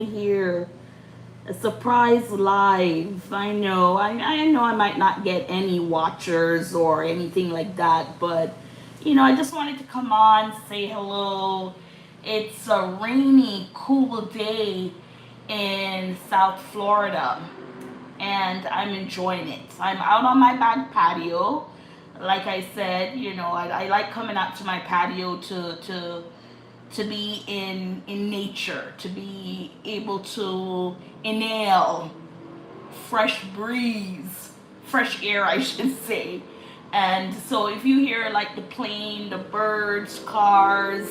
Here, a surprise live. I know I might not get any watchers or anything like that, but I just wanted to come on, say hello. It's a rainy, cool day in South Florida, and I'm enjoying it. I'm out on my back patio. Like I said, I like coming out to my patio to be in nature, to be able to inhale fresh breeze, fresh air, I should say. And so if you hear like the plane, the birds, cars,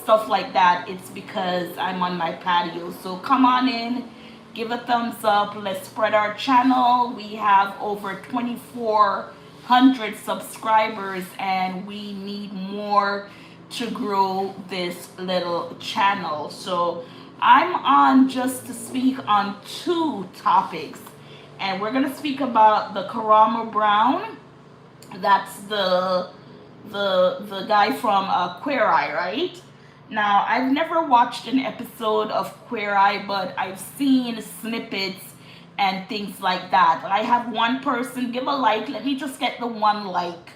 stuff like that, it's because I'm on my patio. So come on in, give a thumbs up, let's spread our channel. We have over 2,400 subscribers and we need more to grow this little channel. So I'm on just to speak on two topics, and we're gonna speak about the Karamo Brown. That's the guy from Queer Eye, right? Now I've never watched an episode of Queer Eye, but I've seen snippets and things like that. I have one person give a like. Let me just get the one like.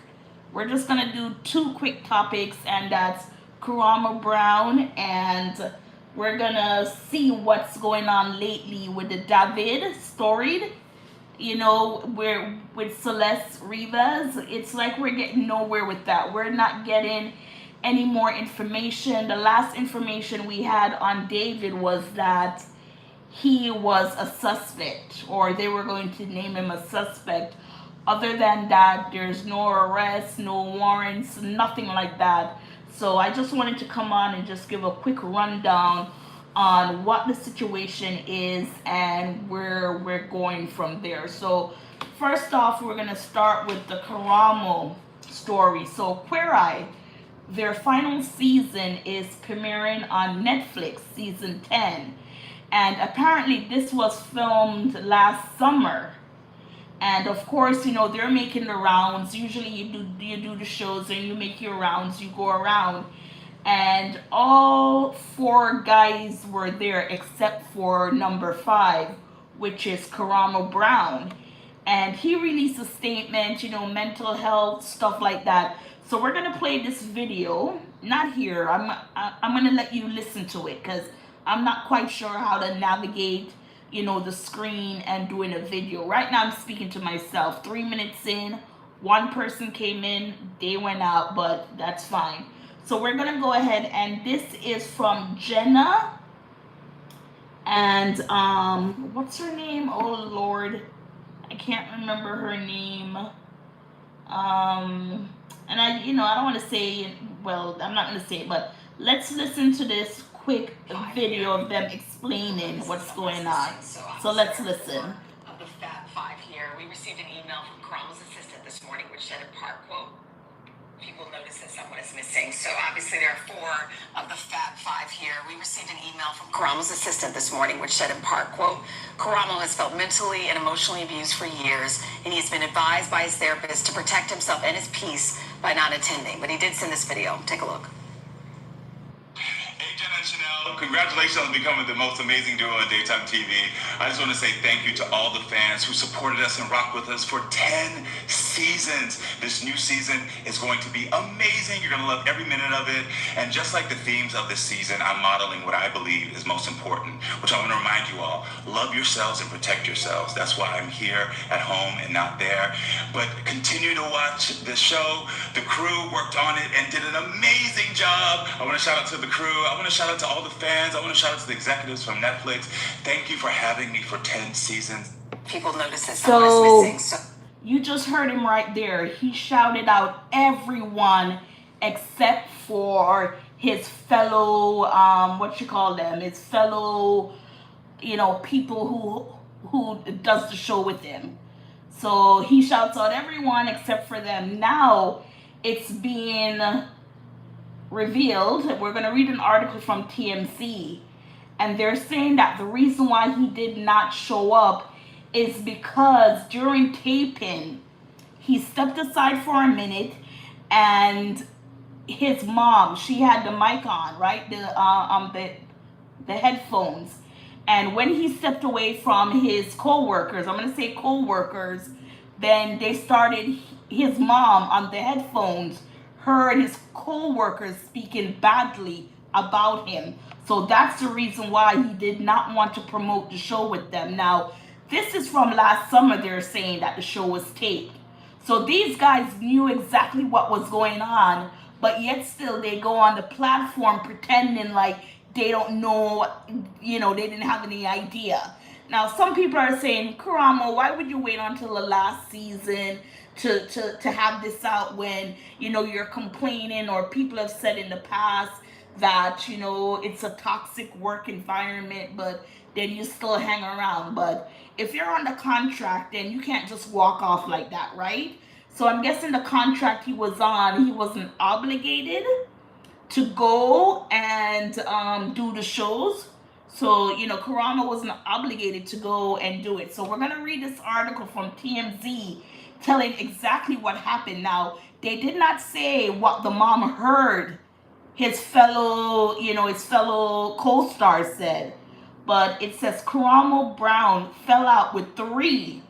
We're just gonna do two quick topics, and that's Karama Brown, and we're gonna see what's going on lately with the David storied. We're with Celeste Rivas. It's like we're getting nowhere with that. We're not getting any more information. The last information we had on David was that he was a suspect, or they were going to name him a suspect. Other than that, there's no arrests, no warrants, nothing like that. So I just wanted to come on and just give a quick rundown on what the situation is and where we're going from there. So first off, we're going to start with the Karamo story. So Queer Eye, their final season is premiering on Netflix, season 10. And apparently this was filmed last summer. And of course, they're making the rounds. Usually you do the shows and you make your rounds, you go around. And all four guys were there except for number 5, which is Karamo Brown. And he released a statement, mental health, stuff like that. So we're gonna play this video. Not here. I'm gonna let you listen to it because I'm not quite sure how to navigate, the screen and doing a video. Right now I'm speaking to myself. 3 minutes in, one person came in, they went out, but that's fine. So we're gonna go ahead, and this is from Jenna, and what's her name? Oh Lord, I can't remember her name. And I don't want to say, well, I'm not going to say it, but let's listen to this quick video of them explaining what's going on. So let's listen. Of the Fab Five here, we received an email from Carmel's assistant this morning, which said in part, quote, people notice that someone is missing. So obviously there are 4 of the Fab Five here. We received an email from Karamo's assistant this morning, which said in part, quote, Karamo has felt mentally and emotionally abused for years, and he's been advised by his therapist to protect himself and his peace by not attending. But he did send this video. Take a look. Hey, Jenna and Chanel, congratulations on becoming the most amazing duo on daytime TV. I just want to say thank you to all the fans who supported us and rocked with us for 10 seasons. This new season is going to be amazing. You're going to love every minute of it. And just like the themes of this season, I'm modeling what I believe is most important, which I want to remind you all. Love yourselves and protect yourselves. That's why I'm here at home and not there. But continue to watch the show. The crew worked on it and did an amazing job. I want to shout out to the crew. I want to shout out to all the fans. I want to shout out to the executives from Netflix. Thank you for having me for 10 seasons. People notice that someone is missing. You just heard him right there. He shouted out everyone except for his fellow, his fellow, people who does the show with him. So he shouts out everyone except for them. Now it's being revealed. We're going to read an article from TMC, and they're saying that the reason why he did not show up is because during taping, he stepped aside for a minute, and his mom, she had the mic on, right? The headphones, And when he stepped away from his co-workers, I'm going to say co-workers, then they started, his mom on the headphones heard his co-workers speaking badly about him. So that's the reason why he did not want to promote the show with them. Now, this is from last summer, they're saying that the show was taped. So these guys knew exactly what was going on, but yet still they go on the platform pretending like they don't know, they didn't have any idea. Now, some people are saying, Karamo, why would you wait until the last season to have this out when, you're complaining, or people have said in the past that, it's a toxic work environment, but then you still hang around. But if you're on the contract, then you can't just walk off like that, right? So I'm guessing the contract he was on, he wasn't obligated to go and do the shows. So, Karama wasn't obligated to go and do it. So we're going to read this article from TMZ telling exactly what happened. Now, they did not say what the mom heard his fellow co-stars said. But it says Karamo Brown fell out with 3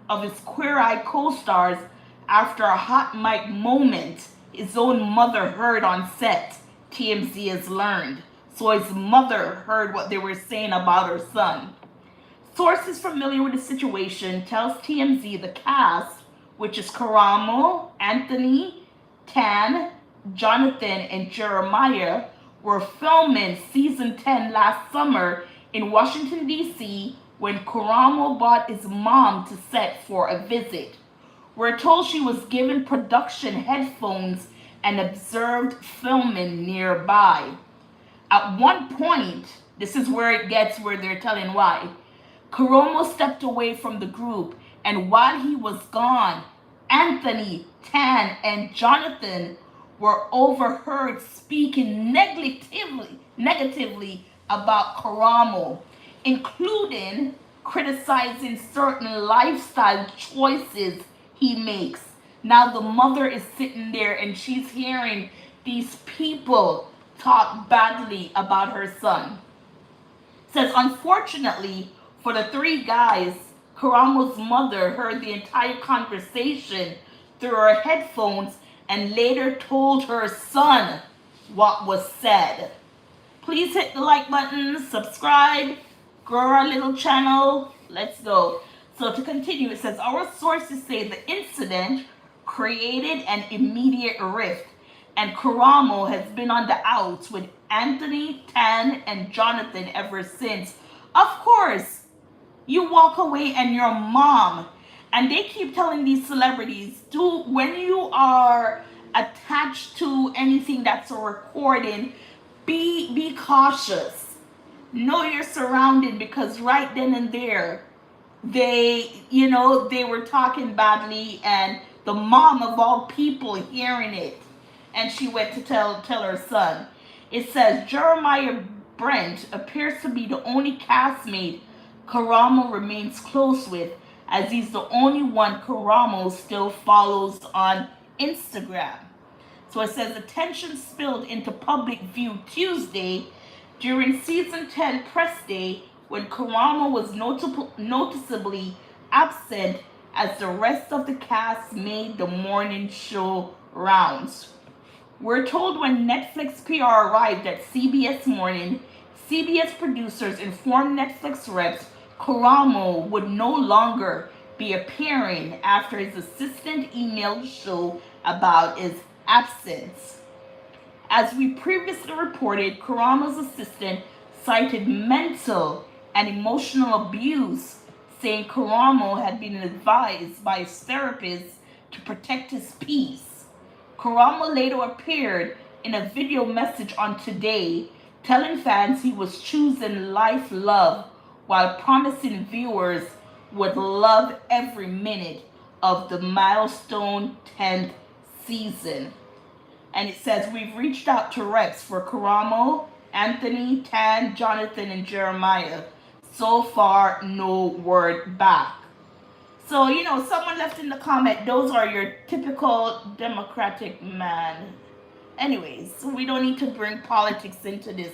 of his Queer Eye co-stars after a hot mic moment his own mother heard on set, TMZ has learned. So his mother heard what they were saying about her son. Sources familiar with the situation tells TMZ the cast, which is Karamo, Anthony, Tan, Jonathan, and Jeremiah, were filming season 10 last summer in Washington, D.C. when Karamo brought his mom to set for a visit. We're told she was given production headphones and observed filming nearby. At one point, this is where it gets where they're telling why. Karamo stepped away from the group, and while he was gone, Anthony, Tan, and Jonathan were overheard speaking negatively about Karamo, including criticizing certain lifestyle choices he makes. Now the mother is sitting there and she's hearing these people talk badly about her son. It says, unfortunately for the 3 guys, Karamo's mother heard the entire conversation through her headphones and later told her son what was said. Please hit the like button, subscribe, grow our little channel. Let's go. So to continue, it says, our sources say the incident created an immediate rift, and Karamo has been on the outs with Anthony, Tan, and Jonathan ever since. Of course, you walk away and your mom, and they keep telling these celebrities, when you are attached to anything that's a recording, be cautious. Know you're surrounded, because right then and there, they were talking badly, and the mom of all people hearing it, and she went to tell her son. It says Jeremiah Brent appears to be the only castmate Karamo remains close with, as he's the only one Karamo still follows on Instagram. So it says the tension spilled into public view Tuesday during season 10 press day, when Karamo was noticeably absent as the rest of the cast made the morning show rounds. We're told when Netflix PR arrived at CBS Morning, CBS producers informed Netflix reps Karamo would no longer be appearing after his assistant emailed the show about his absence. As we previously reported, Karamo's assistant cited mental and emotional abuse, saying Karamo had been advised by his therapist to protect his peace. Karamo later appeared in a video message on Today, telling fans he was choosing life love while promising viewers would love every minute of the milestone 10th season. And it says, we've reached out to reps for Karamo, Anthony, Tan, Jonathan, and Jeremiah. So far, no word back. So, someone left in the comment, those are your typical Democratic man. Anyways, we don't need to bring politics into this.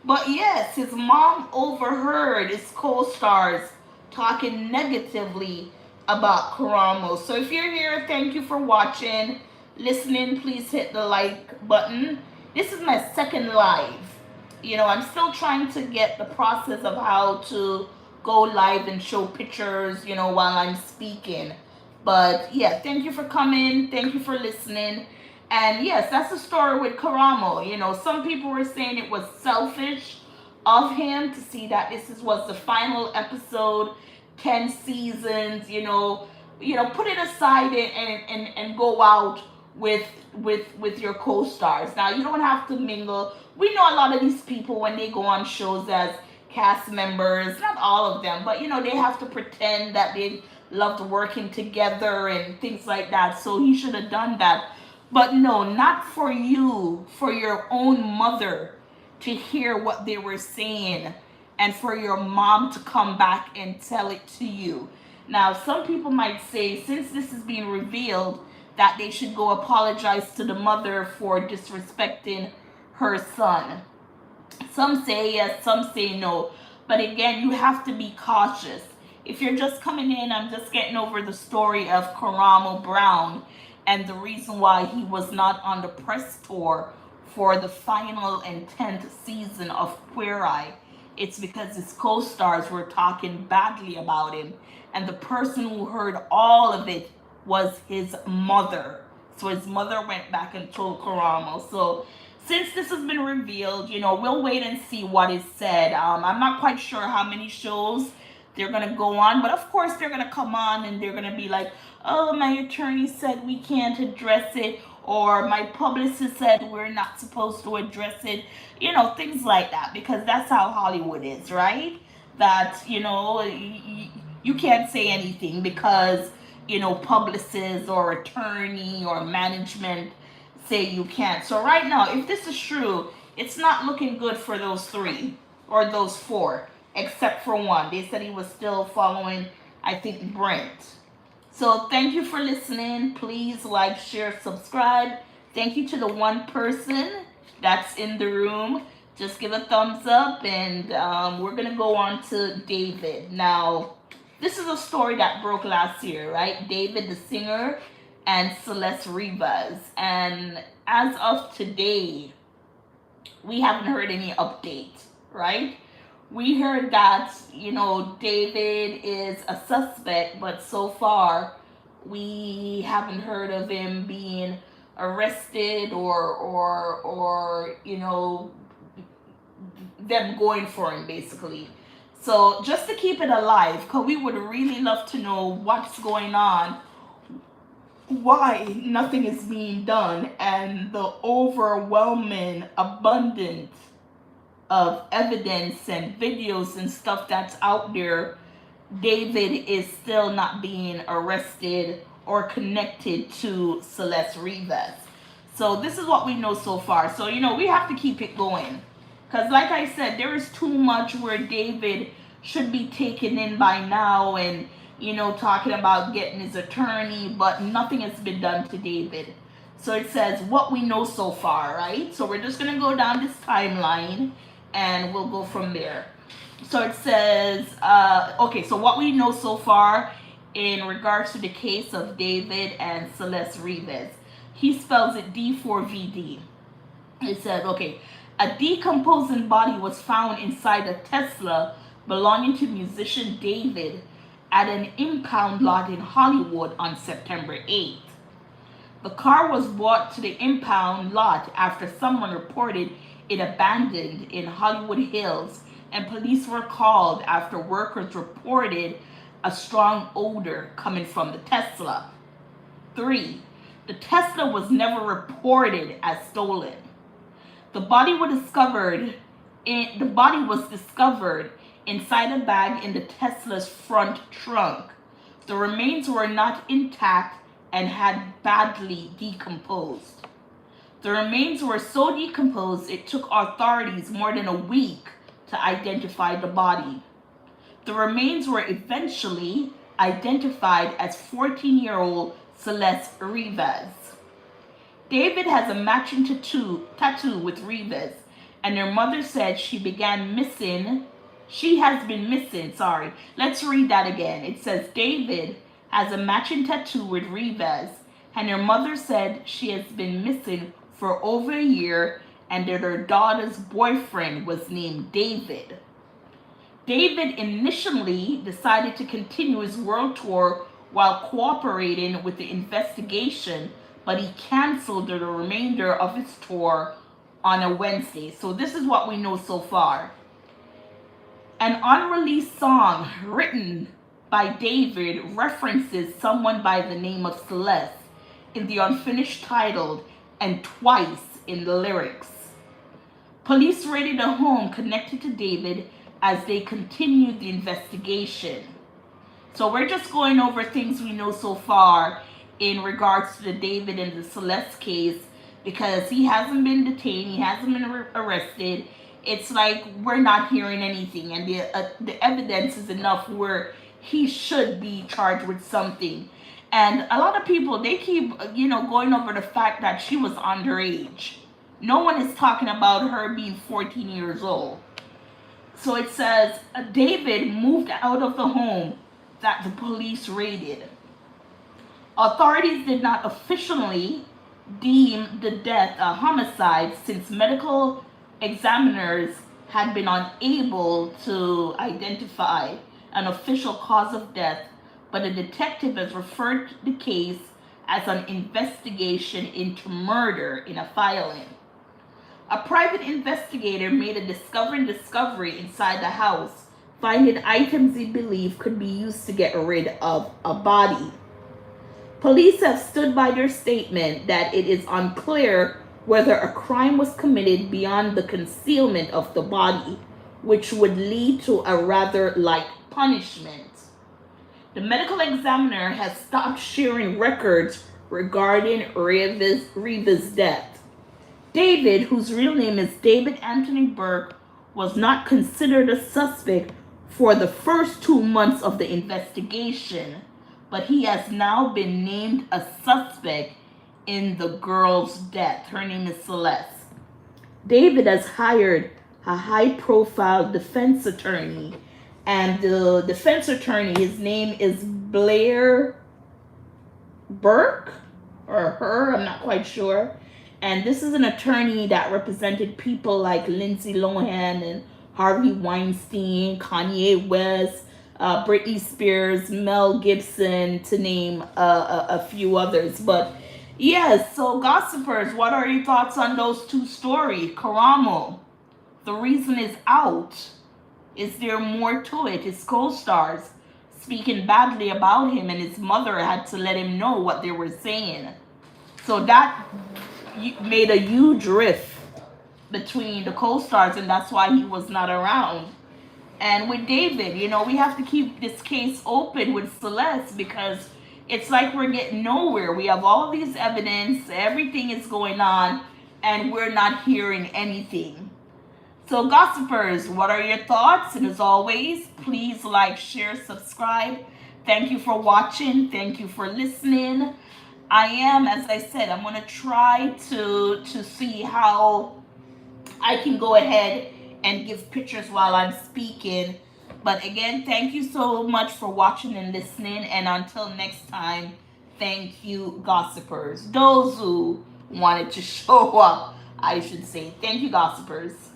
But yes, his mom overheard his co-stars talking negatively about Karamo. So if you're here, thank you for watching, listening. Please hit the like button. This is my second live. I'm still trying to get the process of how to go live and show pictures, while I'm speaking. But yeah, thank you for coming. Thank you for listening. And yes, that's the story with Karamo. Some people were saying it was selfish of him to see that was the final episode, 10 seasons, put it aside and go out with your co-stars. Now you don't have to mingle. We know a lot of these people when they go on shows as cast members, not all of them, but they have to pretend that they loved working together and things like that. So he should have done that. But no, not for you, for your own mother to hear what they were saying and for your mom to come back and tell it to you. Now, some people might say, since this is being revealed, that they should go apologize to the mother for disrespecting her son. Some say yes, some say no. But again, you have to be cautious. If you're just coming in, I'm just getting over the story of Karamo Brown and the reason why he was not on the press tour for the final and 10th season of Queer Eye. It's because his co-stars were talking badly about him, and the person who heard all of it was his mother. So his mother went back and told Karamo. So since this has been revealed, we'll wait and see what is said. I'm not quite sure how many shows they're going to go on, but of course they're going to come on and they're going to be like, oh, my attorney said we can't address it, or my publicist said we're not supposed to address it, things like that, because that's how Hollywood is, right? That, you can't say anything because, publicists or attorney or management say you can't. So right now, if this is true, it's not looking good for those three or those four, except for one. They said he was still following, I think, Brent. So thank you for listening. Please like, share, subscribe. Thank you to the one person that's in the room. Just give a thumbs up, and we're going to go on to David. Now, this is a story that broke last year, right? David, the singer, and Celeste Rivas. And as of today, we haven't heard any update, right? We heard that, David is a suspect, but so far we haven't heard of him being arrested or them going for him, basically. So just to keep it alive, because we would really love to know what's going on, why nothing is being done, and the overwhelming abundance of evidence and videos and stuff that's out there. David is still not being arrested or connected to Celeste Rivas. So this is what we know so far. So, we have to keep it going. Because like I said, there is too much where David should be taken in by now and, talking about getting his attorney, but nothing has been done to David. So it says what we know so far, right? So we're just going to go down this timeline and we'll go from there. So it says, okay, so what we know so far in regards to the case of David and Celeste Rivas. He spells it D4vd. It says, okay, a decomposing body was found inside a Tesla belonging to musician David at an impound lot in Hollywood on September 8th. The car was brought to the impound lot after someone reported it abandoned in Hollywood Hills, and police were called after workers reported a strong odor coming from the Tesla. 3. The Tesla was never reported as stolen. The body was discovered inside a bag in the Tesla's front trunk. The remains were not intact and had badly decomposed. The remains were so decomposed it took authorities more than a week to identify the body. The remains were eventually identified as 14-year-old Celeste Rivas. David has a matching tattoo with Rivas, and her mother said she has been missing, sorry. Let's read that again. It says David has a matching tattoo with Reva's, and her mother said she has been missing for over a year and that her daughter's boyfriend was named David. David initially decided to continue his world tour while cooperating with the investigation, but he canceled the remainder of his tour on a Wednesday. So this is what we know so far. An unreleased song written by David references someone by the name of Celeste in the unfinished title and twice in the lyrics. Police raided a home connected to David as they continued the investigation. So we're just going over things we know so far in regards to the David and the Celeste case, because he hasn't been detained, he hasn't been arrested. It's like we're not hearing anything, and the evidence is enough where he should be charged with something. And a lot of people, they keep going over the fact that she was underage. No one is talking about her being 14 years old. So it says David moved out of the home that the police raided. Authorities did not officially deem the death a homicide since medical examiners had been unable to identify an official cause of death, but a detective has referred to the case as an investigation into murder in a filing. A private investigator made a discovery inside the house, finding items he believed could be used to get rid of a body. Police have stood by their statement that it is unclear whether a crime was committed beyond the concealment of the body, which would lead to a rather light punishment. The medical examiner has stopped sharing records regarding Reva's death. David, whose real name is David Anthony Burke, was not considered a suspect for the first 2 months of the investigation, but he has now been named a suspect in the girl's death. Her name is Celeste. David has hired a high-profile defense attorney, and the defense attorney, his name is Blair Burke, or her, I'm not quite sure. And this is an attorney that represented people like Lindsay Lohan and Harvey Weinstein, Kanye West, Britney Spears, Mel Gibson, to name a few others. But yes, so gossipers, what are your thoughts on those two stories? Karamo, the reason is out. Is there more to it? His co-stars speaking badly about him, and his mother had to let him know what they were saying. So that made a huge rift between the co-stars, and that's why he was not around. And with David, we have to keep this case open with Celeste, because it's like we're getting nowhere. We have all these evidence, everything is going on, and we're not hearing anything. So gossipers, what are your thoughts? And as always, please like, share, subscribe. Thank you for watching. Thank you for listening. As I said, I'm going to try to see how I can go ahead and give pictures while I'm speaking. But again, thank you so much for watching and listening. And until next time, thank you, gossipers. Those who wanted to show up, I should say. Thank you, gossipers.